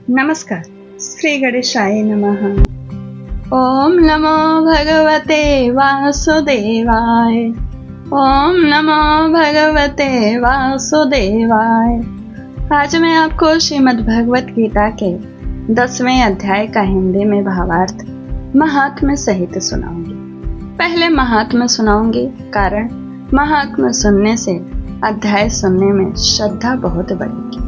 नमस्कार। श्री गणेशाय नमः। ओम नमो भगवते वासुदेवाय। ओम नमो भगवते वासुदेवाय। आज मैं आपको श्रीमद् भगवत गीता के 10वें अध्याय का हिंदी में भावार्थ महात्म्य सहित सुनाऊंगी। पहले महात्म्य सुनाऊंगी, कारण महात्म्य सुनने से अध्याय सुनने में श्रद्धा बहुत बढ़ेगी।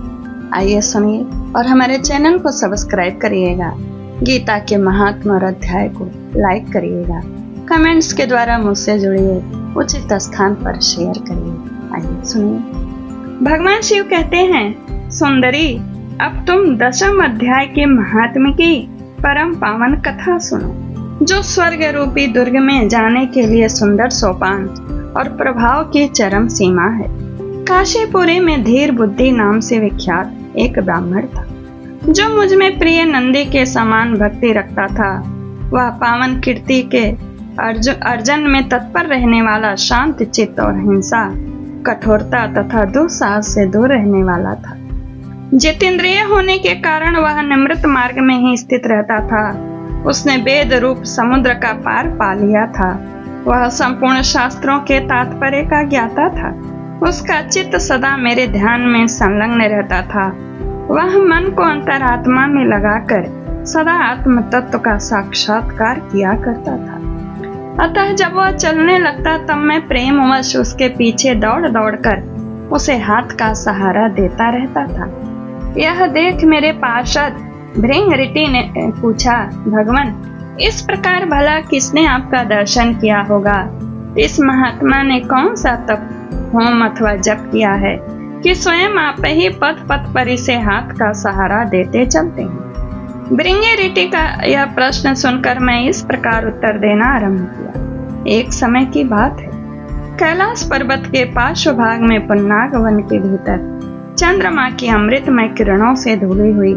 आइए सुनिए और हमारे चैनल को सब्सक्राइब करिएगा। गीता के महात्म्य और अध्याय को लाइक करिएगा। कमेंट्स के द्वारा मुझसे जुड़िए, उचित स्थान पर शेयर करिए। आइए सुनिए। भगवान शिव कहते हैं, सुंदरी, अब तुम 10वें अध्याय के महात्म्य की परम पावन कथा सुनो, जो स्वर्ग रूपी दुर्ग में जाने के लिए सुंदर सोपान और प्रभाव की चरम सीमा है। काशीपुरी में धीर बुद्धि नाम से विख्यात एक ब्राह्मण था, जो मुझ में प्रिय नंदी के समान भक्ति रखता था। वह पावन कीर्ति के अर्जन में तत्पर रहने वाला, शांत चित्त और हिंसा, कठोरता तथा दुस्साहस से दूर रहने वाला था। जितेंद्रिय होने के कारण वह निमृत मार्ग में ही स्थित रहता था। उसने वेद रूप समुद्र का पार पा लिया था। वह संपूर्ण शास्त्रों के तात्पर्य का ज्ञाता था। उसका चित्त सदा मेरे ध्यान में संलग्न रहता था। वह मन को अंतरात्मा में लगाकर सदा आत्म तत्व का साक्षात्कार किया करता था। अतः जब वह चलने लगता तब मैं प्रेमवश उसके पीछे दौड़ दौड़ कर उसे हाथ का सहारा देता रहता था। यह देख मेरे पार्षद भृंगऋषि ने पूछा, भगवान, इस प्रकार भला किसने आपका दर्शन किया होगा? इस महात्मा ने कौन सा तप, होम अथवा जप किया है कि स्वयं आप ही पथ पथ पर इसे हाथ का सहारा देते चलते हैं? भृंगऋषि का यह प्रश्न सुनकर मैं इस प्रकार उत्तर देना आरंभ किया। एक समय की बात है, कैलाश पर्वत के पार्श्व भाग में पुन्नाग वन के भीतर चंद्रमा की अमृतमय किरणों से धुली हुई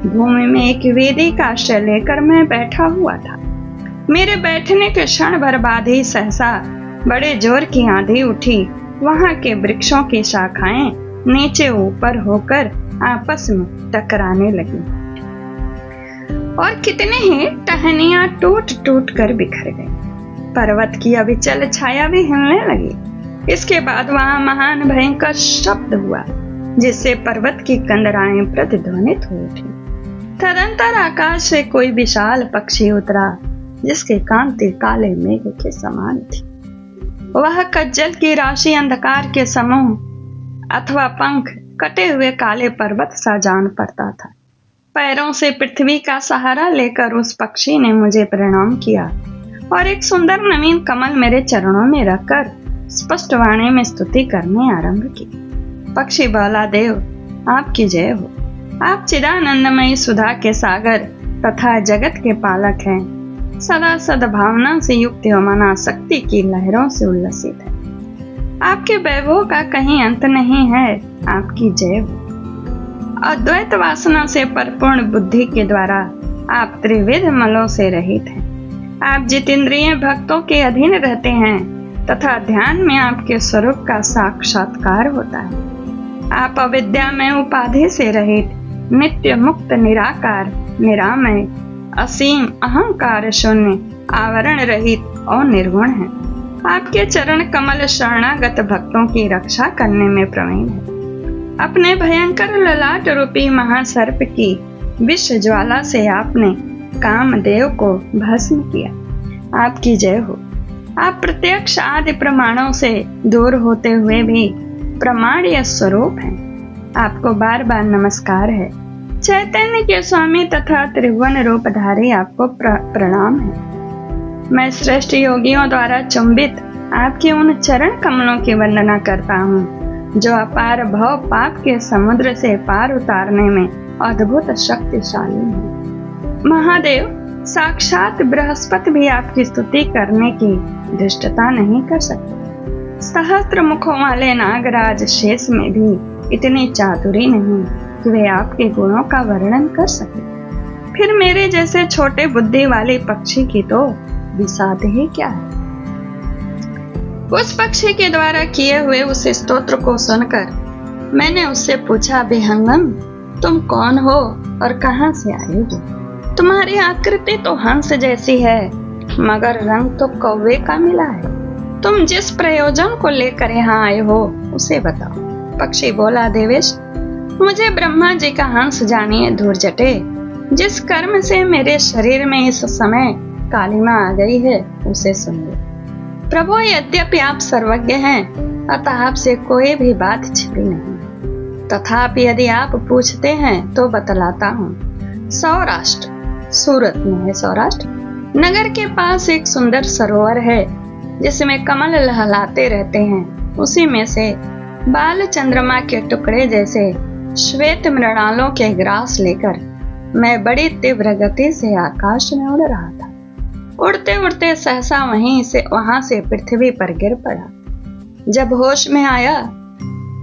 भूमि में एक वेदी का आश्रय लेकर मैं बैठा हुआ था। मेरे बैठने के क्षण भर बाद ही सहसा बड़े जोर की आंधी उठी। वहां के वृक्षों की शाखाएं नीचे ऊपर होकर आपस में टकराने लगी और कितने ही टहनियां टूट टूट कर बिखर गई। पर्वत की अविचल छाया भी हिलने लगी। इसके बाद वहां महान भयंकर शब्द हुआ, जिससे पर्वत की कंदराएं प्रतिध्वनित हो उठी। तदंतर आकाश से कोई विशाल पक्षी उतरा, जिसकी कांति काले मेघ के समान थी। वह कज्जल की राशि, अंधकार के समूह अथवा पंख, कटे हुए काले पर्वत सा जान पड़ता था। पैरों से पृथ्वी का सहारा लेकर उस पक्षी ने मुझे प्रणाम किया और एक सुंदर नवीन कमल मेरे चरणों में रखकर स्पष्ट वाणी में स्तुति करने आरंभ की। पक्षी बोला, देव, आपकी जय हो। आप चिदानंदमयी सुधा के सागर तथा जगत के पालक हैं। सदा सद्भावना से युक्त मना शक्ति की लहरों से उल्लसित है। आपके वैभव का कहीं अंत नहीं है। आपकी जय हो। अद्वैत वासना से परिपूर्ण बुद्धि के द्वारा आप त्रिविध मलों से रहित हैं। आप जितेंद्रिय भक्तों के अधीन रहते हैं तथा ध्यान में आपके स्वरूप का साक्षात्कार होता है। आप अविद्या में उपाधि से रहित, नित्य मुक्त, निराकार, निरामय, असीम, अहंकार शून्य, आवरण रहित और निर्गुण है। आपके चरण कमल शरणागत भक्तों की रक्षा करने में प्रवीण है। अपने भयंकर ललाट रूपी महासर्प की विष ज्वाला से आपने कामदेव को भस्म किया। आपकी जय हो। आप प्रत्यक्ष आदि प्रमाणों से दूर होते हुए भी प्रमाणीय स्वरूप हैं। आपको बार बार नमस्कार है। चैतन्य के स्वामी तथा त्रिभुवन रूपधारी आपको प्रणाम है। मैं श्रेष्ठ योगियों द्वारा चुंबित आपके उन चरण कमलों की वंदना करता हूँ, जो अपार भव पाप के समुद्र से पार उतारने में अद्भुत शक्तिशाली है। महादेव, साक्षात बृहस्पति भी आपकी स्तुति करने की धृष्टता नहीं कर सकते। सहस्त्र मुखों वाले नागराज शेष में भी इतनी चातुरी नहीं कि वे आपके गुणों का वर्णन कर सके। फिर मेरे जैसे छोटे बुद्धि वाले पक्षी की तो विषाद ही क्या है। उस पक्षी के द्वारा किए हुए उस स्तोत्र को सुनकर मैंने उससे पूछा, विहंगम, तुम कौन हो और कहां से आए हो? तुम्हारी आकृति तो हंस जैसी है, मगर रंग तो कौवे का मिला है। तुम जिस प्रयोजन को लेकर यहाँ आए हो उसे बताओ। पक्षी बोला, देवेश, मुझे ब्रह्मा जी का हंस जानिए धूर जटे। जिस कर्म से मेरे शरीर में इस समय कालिमा आ गई है उसे सुनिए। प्रभु, यद्यपि आप सर्वज्ञ हैं, अतः आपसे कोई भी बात छिपी नहीं। तथापि यदि आप पूछते हैं तो बतलाता हूँ। सौराष्ट्र, सूरत में है सौराष्ट्र नगर के पास एक सुंदर सरोवर है जिसमें कमल लहलाते रहते हैं। उसी में से बाल चंद्रमा के टुकड़े जैसे श्वेत मृणालों के ग्रास लेकर मैं बड़ी तीव्र गति से आकाश में उड़ रहा था। उड़ते उड़ते सहसा वहां से पृथ्वी पर गिर पड़ा। जब होश में आया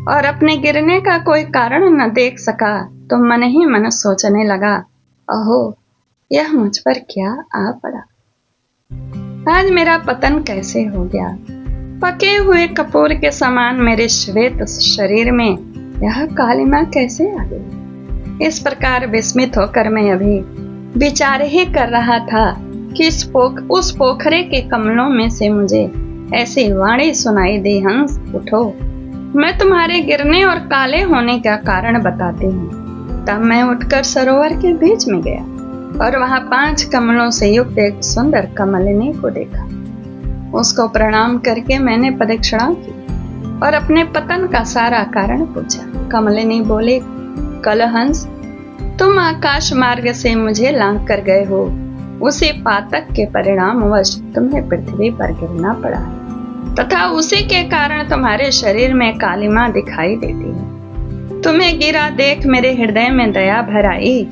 और अपने गिरने का कोई कारण न देख सका तो मन ही मन सोचने लगा, अहो, यह मुझ पर क्या आ पड़ा। आज मेरा पतन कैसे हो गया। पके हुए कपूर के समान मेरे श्वेत शरीर में यह कालिमा कैसे आ गई। इस प्रकार विस्मित होकर मैं अभी विचार ही कर रहा था कि उस पोखरे के कमलों में से मुझे ऐसी वाणी सुनाई दी, हंस उठो, मैं तुम्हारे गिरने और काले होने का कारण बताती हूँ। तब मैं उठकर सरोवर के बीच में गया और वहां 5 कमलों से युक्त एक सुंदर कमलिनी को देखा। उसको प्रणाम करके मैंने प्रदक्षिणा की और अपने पतन का सारा कारण पूछा। कमलिनी बोले, कलहंस, तुम आकाश मार्ग से मुझे लांघ कर गए हो, उसी पातक के परिणामवश तुम्हें पृथ्वी पर गिरना पड़ा है तथा उसी के कारण तुम्हारे शरीर में कालिमा दिखाई देती है। तुम्हें गिरा देख मेरे हृदय में दया भर आई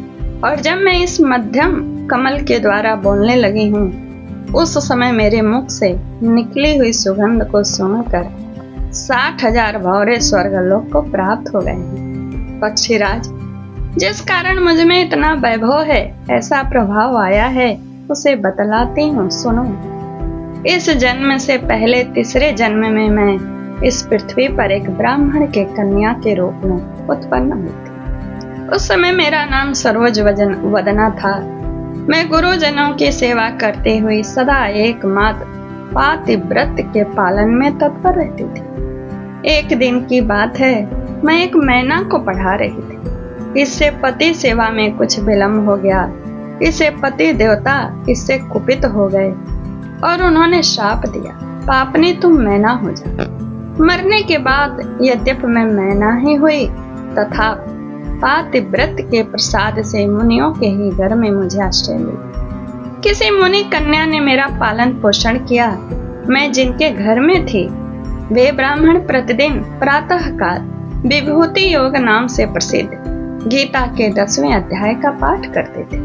और जब मैं इस मध्यम कमल के द्वारा बोलने लगी हूँ उस समय मेरे मुख से निकली हुई सुगंध को सुनकर 60,000 भौरे स्वर्गलोक को प्राप्त हो गए हैं। पक्षीराज, जिस कारण मुझ में इतना वैभव है, ऐसा प्रभाव आया है, उसे बतलाती हूँ, सुनो। इस जन्म से पहले तीसरे जन्म में मैं इस पृथ्वी पर एक ब्राह्मण के कन्या के रूप में उत्पन्न हुई थी। उस समय मेरा नाम सरोज वदना था। मैं गुरुजनों की सेवा करते हुए सदा एकमात्र पातिव्रत के पालन में तत्पर रहती थी। एक दिन की बात है, मैं एक मैना को पढ़ा रही थी। इससे पति सेवा में कुछ विलम्ब हो गया। इसे पति देवता इससे कुपित हो गए और उन्होंने शाप दिया, पापनी तुम मैना हो जा। मरने के बाद यद्यपि मैं मैना ही हुई तथा पातिव्रत के प्रसाद से मुनियों के ही घर में मुझे आश्रय मिला। किसी मुनि कन्या ने मेरा पालन पोषण किया। मैं जिनके घर में थी वे ब्राह्मण प्रतिदिन प्रातः काल विभूति योग नाम से प्रसिद्ध गीता के 10वें अध्याय का पाठ करते थे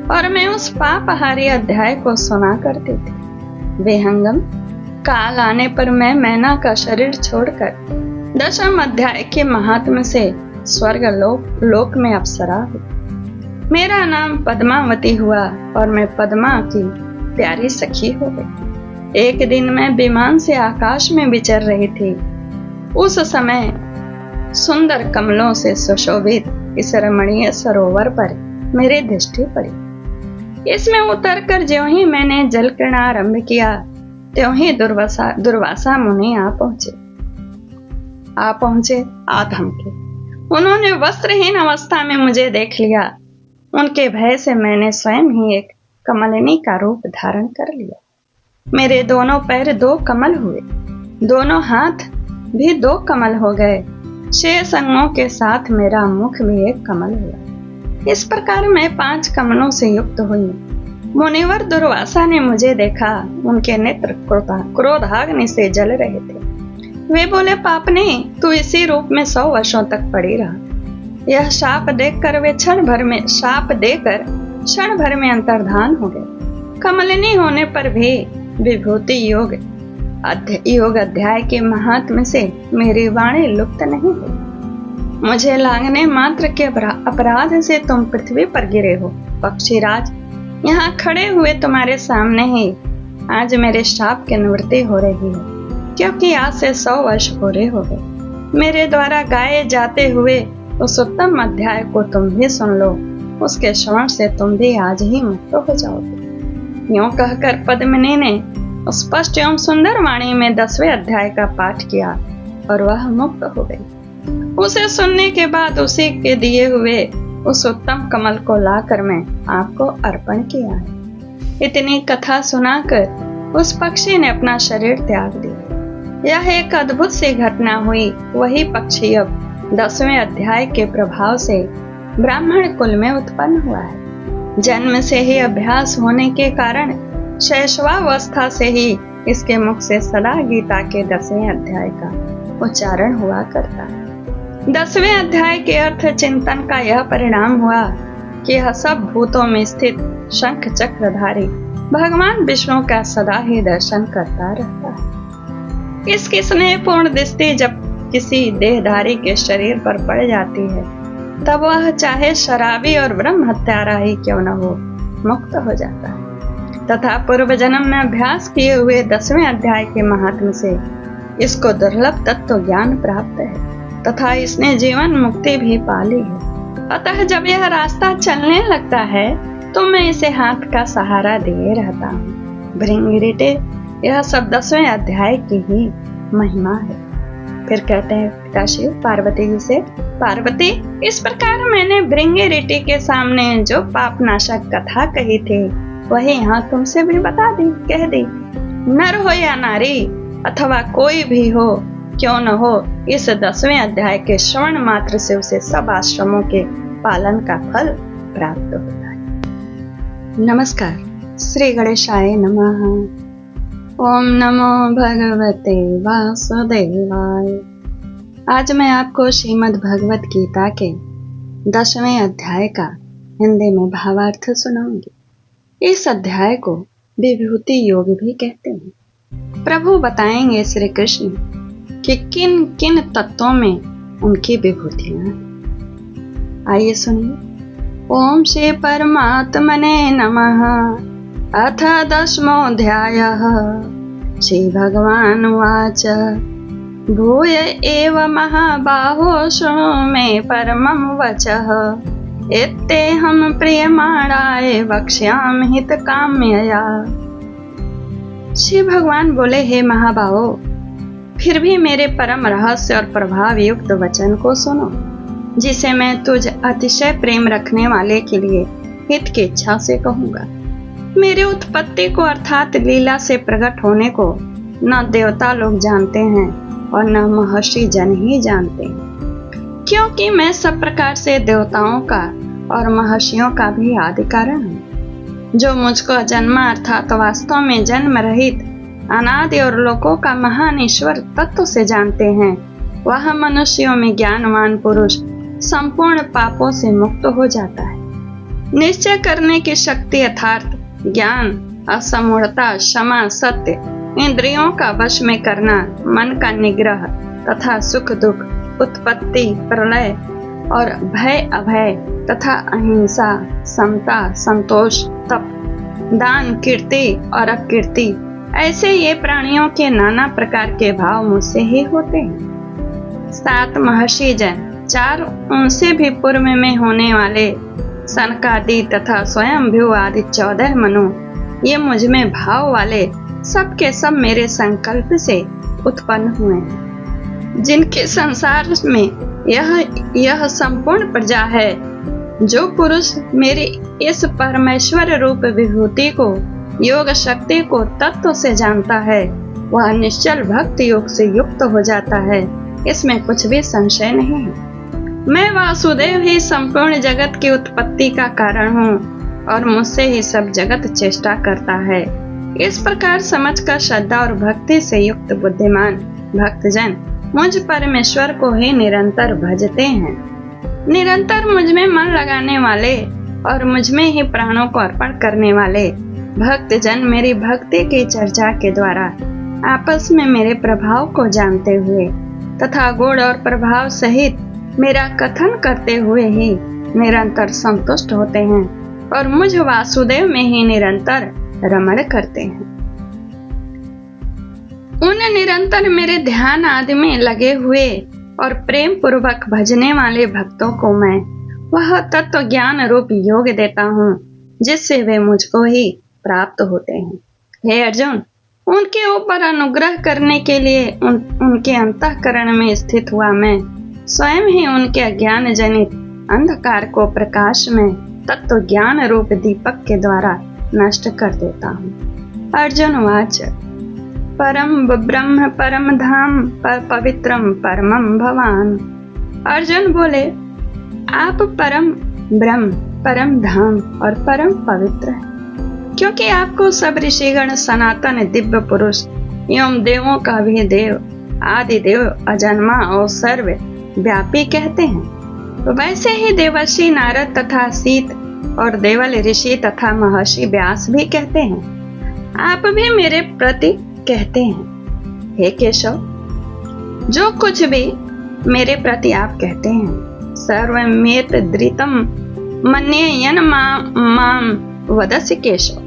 और मैं उस पापहारी अध्याय को सुना करती थी। विहंगम काल आने पर मैं मैना का शरीर छोड़कर 10वें अध्याय के महात्म्य से स्वर्ग लोक में अप्सरा हुई। मेरा नाम पद्मावती हुआ और मैं पद्मा की प्यारी सखी हो गई। एक दिन मैं विमान से आकाश में विचर रही थी। उस समय सुंदर कमलों से सुशोभित इस रमणीय सरोवर पर मेरी दृष्टि पड़ी। इसमें उतरकर ज्यों ही मैंने जल क्रीड़ा आरंभ किया त्यों ही दुर्वासा मुनि आ पहुंचे आधम के। उन्होंने वस्त्रहीन अवस्था में मुझे देख लिया। उनके भय से मैंने स्वयं ही एक कमलिनी का रूप धारण कर लिया। मेरे दोनों पैर 2 कमल हुए, दोनों हाथ भी 2 कमल हो गए। 6 अंगों के साथ मेरा मुख भी एक कमल हुआ। इस प्रकार मैं 5 कमलों से युक्त हुई। मुनिवर दुर्वासा ने मुझे देखा। उनके नेत्र क्रोधाग्नि से जल रहे थे। वे बोले, पापने, तू इसी रूप में 100 वर्षों तक पड़ी रहा। यह शाप देकर वे क्षण भर में अंतर्धान हो गए। कमलिनी होने पर भी विभूति योग अध्याय के महात्म्य से मेरी वाणी लुप्त नहीं हुई। मुझे लांघने मात्र के अपराध से तुम पृथ्वी पर गिरे हो। पक्षीराज, यहाँ खड़े हुए तुम्हारे सामने ही आज मेरे शाप की निवृत्ति हो रही है, क्योंकि आज से 100 वर्ष पूरे हो गए। मेरे द्वारा गाए जाते हुए उस उत्तम अध्याय को तुम भी सुन लो, उसके श्रवण से तुम भी आज ही मुक्त हो जाओगे। यूं कहकर पद्मिनी ने स्पष्ट एवं सुंदर वाणी में 10वें अध्याय का पाठ किया और वह मुक्त हो गई। उसे सुनने के बाद उसी के दिए हुए उस उत्तम कमल को लाकर मैं आपको अर्पण किया है। इतनी कथा सुनाकर उस पक्षी ने अपना शरीर त्याग दिया। यह एक अद्भुत सी घटना हुई। वही पक्षी अब 10वें अध्याय के प्रभाव से ब्राह्मण कुल में उत्पन्न हुआ है। जन्म से ही अभ्यास होने के कारण शैशवावस्था से ही इसके मुख से सदा गीता के 10वें अध्याय का उच्चारण हुआ करता है। 10वें अध्याय के अर्थ चिंतन का यह परिणाम हुआ कि यह सब भूतों में स्थित शंख चक्रधारी भगवान विष्णु का सदा ही दर्शन करता रहता है। इसकी स्नेहपूर्ण दृष्टि जब किसी देहधारी के शरीर पर पड़ जाती है, तब वह चाहे शराबी और ब्रह्म हत्यारा ही क्यों न हो, मुक्त हो जाता है। तथा पूर्व जन्म में अभ्यास किए हुए 10वें अध्याय के महात्म से इसको दुर्लभ तत्व ज्ञान प्राप्त है तथा इसने जीवन मुक्ति भी पा ली है। अतः जब यह रास्ता चलने लगता है तो मैं इसे हाथ का सहारा दिए रहता हूँ। भृंगिरिटे, यह सब 10वें अध्याय की ही महिमा है। फिर कहते हैं पिता शिव पार्वती जी से, पार्वती, इस प्रकार मैंने भृंगिरिटे के सामने जो पाप नाशक कथा कही थी वही यहाँ तुमसे भी बता दी, कह दी। नर हो या नारी अथवा कोई भी हो क्यों न हो, इस 10वें अध्याय के श्रवण मात्र से उसे सब आश्रमों के पालन का फल प्राप्त होता है। नमस्कार। श्री गणेशाय नमः। ओम नमो भगवते वासुदेवाय। आज मैं आपको श्रीमद् भगवत गीता के 10वें अध्याय का हिंदी में भावार्थ सुनाऊंगी। इस अध्याय को विभूति योग भी कहते हैं। प्रभु बताएंगे श्री कृष्ण कि किन किन तत्वों में उनकी विभूतियां हैं। आइए सुनिए। ओम श्री परमात्मने नमः। अथ 10मोऽध्यायः। श्री भगवान उवाच, भूय एव महाबाहो शृणु मे परमं वचः। इत्येहं प्रियमाणाय वक्ष्यामि हितकाम्यया। श्री भगवान बोले, हे महाबाहो, फिर भी मेरे परम रहस्य और प्रभाव युक्त वचन को सुनो, जिसे मैं तुझ अतिशय प्रेम रखने वाले के लिए हित की इच्छा से कहूंगा। मेरे उत्पत्ति को अर्थात लीला से प्रकट होने को न देवता लोग जानते हैं और न महर्षि जन ही जानते हैं, क्योंकि मैं सब प्रकार से देवताओं का और महर्षियों का भी आदि कारण हूँ। जो मुझको जन्मा अर्थात वास्तव में जन्म रहित अनादि और लोकों का महान ईश्वर तत्व से जानते हैं, वह मनुष्यों में ज्ञानवान पुरुष संपूर्ण पापों से मुक्त हो जाता है। निश्चय करने की शक्ति यथार्थ ज्ञान, असमूढ़ता, क्षमा, सत्य, इंद्रियों का वश में करना, मन का निग्रह तथा सुख दुख, उत्पत्ति प्रलय और भय अभय तथा अहिंसा, समता, संतोष, तप, दान, कीर्ति और अकीर्ति, ऐसे ये प्राणियों के नाना प्रकार के भाव मुझसे ही होते हैं। 7 महर्षि जन, 4 उनसे भी पूर्व में होने वाले सनकादि तथा स्वयंभू आदि 14 मनु, ये मुझ में भाव वाले सब के सब मेरे संकल्प से उत्पन्न हुए हैं। जिनके संसार में यह संपूर्ण प्रजा है, जो पुरुष मेरी इस परमेश्वर रूप विभूति को, योग शक्ति को तत्व से जानता है, वह निश्चल भक्ति योग से युक्त हो जाता है। इसमें कुछ भी संशय नहीं है। मैं वासुदेव ही संपूर्ण जगत की उत्पत्ति का कारण हूँ और मुझसे ही सब जगत चेष्टा करता है। इस प्रकार समझकर श्रद्धा और भक्ति से युक्त बुद्धिमान भक्तजन मुझ परमेश्वर को ही निरंतर भजते हैं। निरंतर मुझ में मन लगाने वाले और मुझ में ही प्राणों को अर्पण करने वाले भक्तजन मेरी भक्ति की चर्चा के द्वारा आपस में मेरे प्रभाव को जानते हुए तथा गुण और प्रभाव सहित मेरा कथन करते हुए ही निरंतर संतुष्ट होते हैं और मुझ वासुदेव में ही निरंतर रमण करते हैं। उन निरंतर मेरे ध्यान आदि में लगे हुए और प्रेम पूर्वक भजने वाले भक्तों को मैं वह तत्व ज्ञान रूप योग देता हूँ जिससे वे मुझको ही प्राप्त होते हैं। हे अर्जुन, उनके ऊपर अनुग्रह करने के लिए उनके अंतःकरण में स्थित हुआ मैं स्वयं ही उनके अज्ञान जनित अंधकार को प्रकाश में तत्व ज्ञान रूप दीपक के द्वारा नष्ट कर देता हूँ। अर्जुन वाच परम ब्रह्म परम धाम पवित्रम परमम भवान। अर्जुन बोले, आप परम ब्रह्म, परम धाम और परम पवित्र हैं, क्योंकि आपको सब ऋषिगण सनातन दिव्य पुरुष एवं देवों का भी देव, आदि देव, अजन्मा और सर्व व्यापी कहते हैं। वैसे ही देवर्षि नारद तथा सीत और देवल ऋषि तथा महर्षि व्यास भी कहते हैं। आप भी मेरे प्रति कहते हैं, हे केशव, जो कुछ भी मेरे प्रति आप कहते हैं सर्वमेत धृतम मन्येयन माम वदस्य केशव।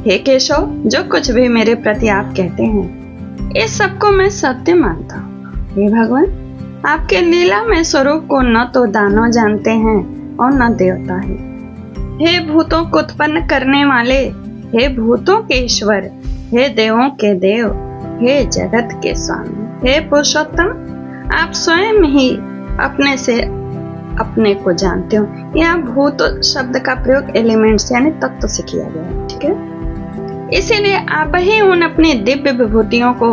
हे केशव, जो कुछ भी मेरे प्रति आप कहते हैं इस सबको मैं सत्य मानता हूँ। हे भगवान, आपके लीला में स्वरूप को न तो दानव जानते हैं और न देवता ही। हे भूतों को उत्पन्न करने वाले, हे भूतों के ईश्वर, हे देवों के देव, हे जगत के स्वामी, हे पुरुषोत्तम, आप स्वयं ही अपने से अपने को जानते हो। यहाँ भूत शब्द का प्रयोग एलिमेंट्स यानी तत्व से किया गया है, ठीक है। इसीलिए आप ही उन अपनी दिव्य विभूतियों को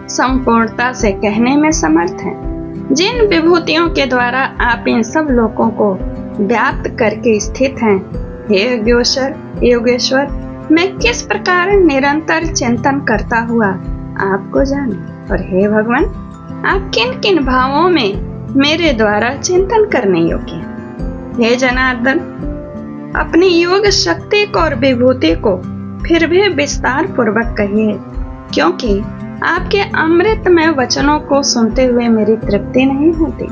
संपूर्णता से कहने में समर्थ हैं, जिन विभूतियों के द्वारा आप इन सब लोगों को व्याप्त करके स्थित हैं। हे योगेश्वर, मैं किस प्रकार निरंतर चिंतन करता हुआ आपको जाने, और हे भगवान, आप किन किन भावों में मेरे द्वारा चिंतन करने योग्य हैं। हे जनार्दन, अपनी योग शक्ति को और विभूति को फिर भी विस्तार पूर्वक कहिए, क्योंकि आपके अमृतमय वचनों को सुनते हुए मेरी तृप्ति नहीं होती,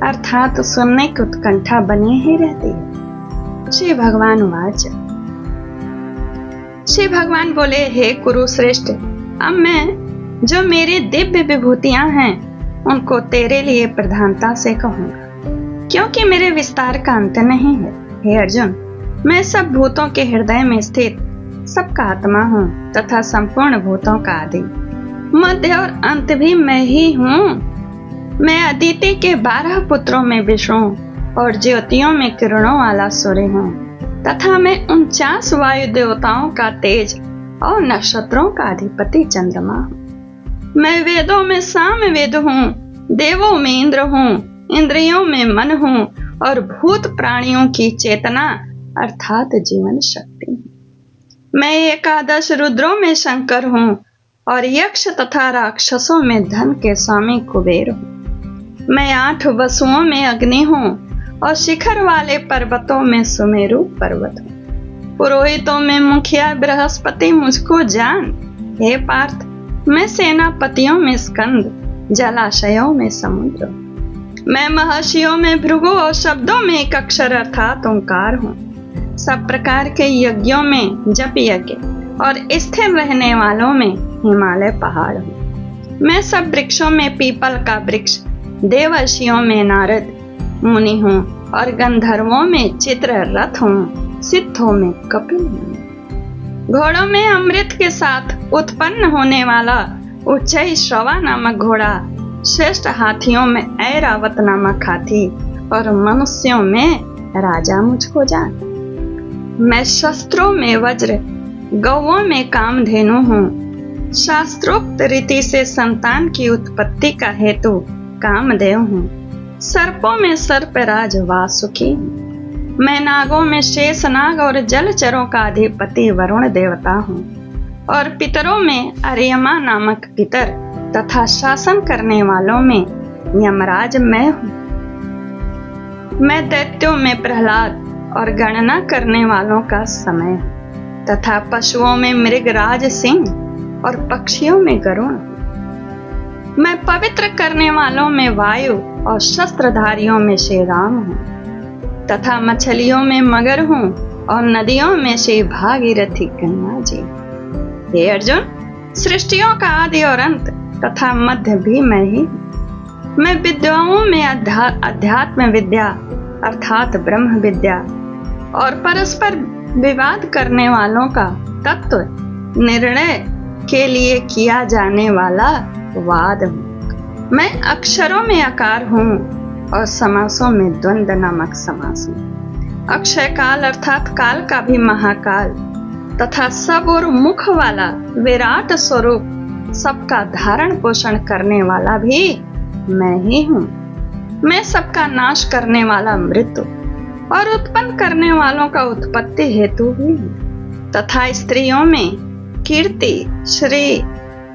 अर्थात सुनने की उत्कंठा बनी ही रहती है। श्री भगवान वाच। श्री भगवान बोले, हे कुरुश्रेष्ठ, अब मैं जो मेरी दिव्य विभूतियां हैं उनको तेरे लिए प्रधानता से कहूंगा, क्योंकि मेरे विस्तार का अंत नहीं है। हे अर्जुन, मैं सब भूतों के हृदय में स्थित सबका आत्मा हूँ तथा संपूर्ण भूतों का आदि, मध्य और अंत भी मैं ही हूँ। मैं अदिति के 12 पुत्रों में विष्णु और ज्योतियों में किरणों वाला सूर्य हूँ, तथा मैं 49 वायु देवताओं का तेज और नक्षत्रों का अधिपति चंद्रमा हूँ। मैं वेदों में साम वेद हूँ, देवों में इंद्र हूँ, इंद्रियों में मन हूँ और भूत प्राणियों की चेतना अर्थात जीवन शक्ति हूँ। मैं 11 रुद्रों में शंकर हूँ और यक्ष तथा राक्षसों में धन के स्वामी कुबेर हूँ। मैं 8 वसुओं में अग्नि हूँ और शिखर वाले पर्वतों में सुमेरु पर्वत हूँ। पुरोहितों में मुखिया बृहस्पति मुझको जान। हे पार्थ, मैं सेनापतियों में स्कंद, जलाशयों में समुद्र, मैं महर्षियों में भृगु और शब्दों में एक अक्षर अर्थात ओंकार हूँ। सब प्रकार के यज्ञों में जप यज्ञ और स्थिर रहने वालों में हिमालय पहाड़ हूँ। मैं सब वृक्षों में पीपल का वृक्ष, देवर्षियों में नारद मुनि हूँ और गंधर्वों में चित्र रथ हूँ, सिद्धों में कपिल हूँ। घोड़ों में अमृत के साथ उत्पन्न होने वाला उच्चई श्रवा नामक घोड़ा, श्रेष्ठ हाथियों में ऐरावत नामक हाथी और मनुष्यों में राजा मुझको जान। मैं शस्त्रों में वज्र, गौओं में कामधेनु हूँ। शास्त्रोक्त रीति से संतान की उत्पत्ति का हेतु कामदेव हूँ। सर्पों में सर्पराज वासुकी हूँ। मैं नागों में शेषनाग और जलचरों का अधिपति वरुण देवता हूँ और पितरों में अर्यमा नामक पितर तथा शासन करने वालों में यमराज मैं हूँ। मैं दैत्यों में प्रहलाद और गणना करने वालों का समय हूँ तथा पशुओं में मृगराज सिंह और पक्षियों में गरुण हूँ। मैं पवित्र करने वालों में वायु और शस्त्रधारियों में श्री राम हूँ तथा मछलियों में मगर हूँ और नदियों में श्री भागीरथी गंगा जी। हे अर्जुन, सृष्टियों का आदि और अंत तथा मध्य भी मैं ही हूँ। मैं विद्याओं में अध्यात्म विद्या अर्थात ब्रह्म विद्या और परस्पर विवाद करने वालों का तत्व निर्णय के लिए किया जाने वाला वाद हूँ। मैं अक्षरों में आकार हूँ और समासों में द्वंद्व नामक समास हूँ। अक्षय काल अर्थात काल का भी महाकाल तथा सब और मुख वाला विराट स्वरूप सबका धारण पोषण करने वाला भी मैं ही हूँ। मैं सबका नाश करने वाला मृत्यु और उत्पन्न करने वालों का उत्पत्ति हेतु भी हूँ तथा स्त्रियों में कीर्ति, श्री,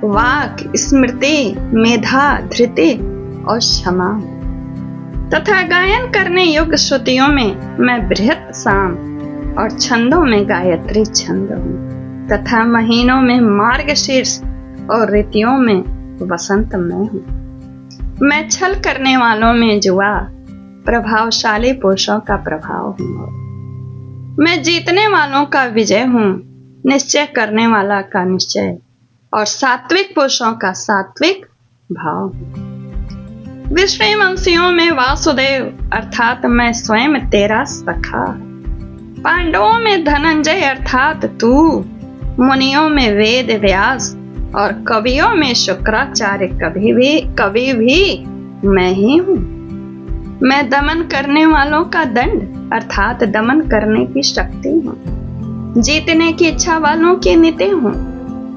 वाक, स्मृति, मेधा, धृति और क्षमा तथा गायन करने योग्य श्रुतियों में मैं बृहत साम और छंदों में गायत्री छंद हूँ तथा महीनों में मार्गशीर्ष और ऋतुओं में वसंत मैं हूँ। मैं छल करने वालों में जुआ, प्रभावशाली पुरुषों का प्रभाव हूँ। मैं जीतने वालों का विजय हूँ, निश्चय करने वाला का निश्चय और सात्विक पुरुषों का सात्विक भाव हूँ। विष्णुवंशियों में वासुदेव अर्थात मैं स्वयं तेरा सखा, पांडवों में धनंजय अर्थात तू, मुनियों में वेद व्यास और कवियों में शुक्राचार्य कवि भी मैं ही हूँ। मैं दमन करने वालों का दंड अर्थात दमन करने की शक्ति हूँ, जीतने की इच्छा वालों की नीति हूँ,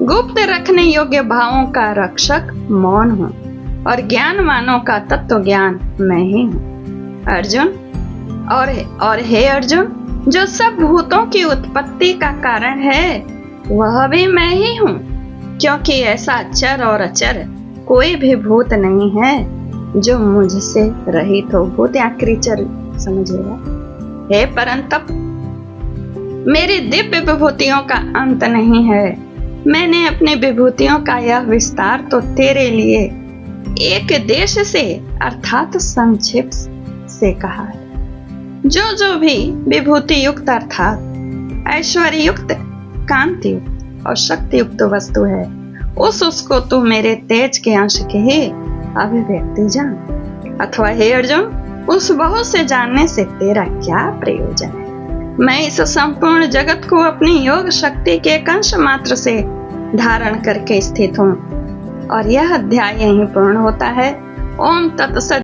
गुप्त रखने योग्य भावों का रक्षक मौन हूँ और ज्ञानवानों का तत्व ज्ञान मैं ही हूँ। अर्जुन और हे अर्जुन, जो सब भूतों की उत्पत्ति का कारण है वह भी मैं ही हूँ, क्योंकि ऐसा चर और अचर कोई भी भूत नहीं है जो मुझसे रहित हो। भूत या क्रीचर समझिएगा। हे परंतप, मेरी दिव्य विभूतियों का अंत नहीं है। मैंने अपनी विभूतियों का यह विस्तार तो तेरे लिए एक देश से अर्थात संक्षेप से कहा है। जो भी विभूति युक्त अर्थात ऐश्वर्य युक्त, कांति युक्त और शक्ति युक्त वस्तु है उसको तू मेरे तेज के अंश के ही अभिव्यक्ति जान। अथवा हे अर्जुन, उस बहुत से जानने से तेरा क्या प्रयोजन है? मैं इस संपूर्ण जगत को अपनी योग शक्ति के एक अंश मात्र से धारण करके स्थित हूँ। और यह अध्याय यहीं पूर्ण होता है। ओम तत्सत।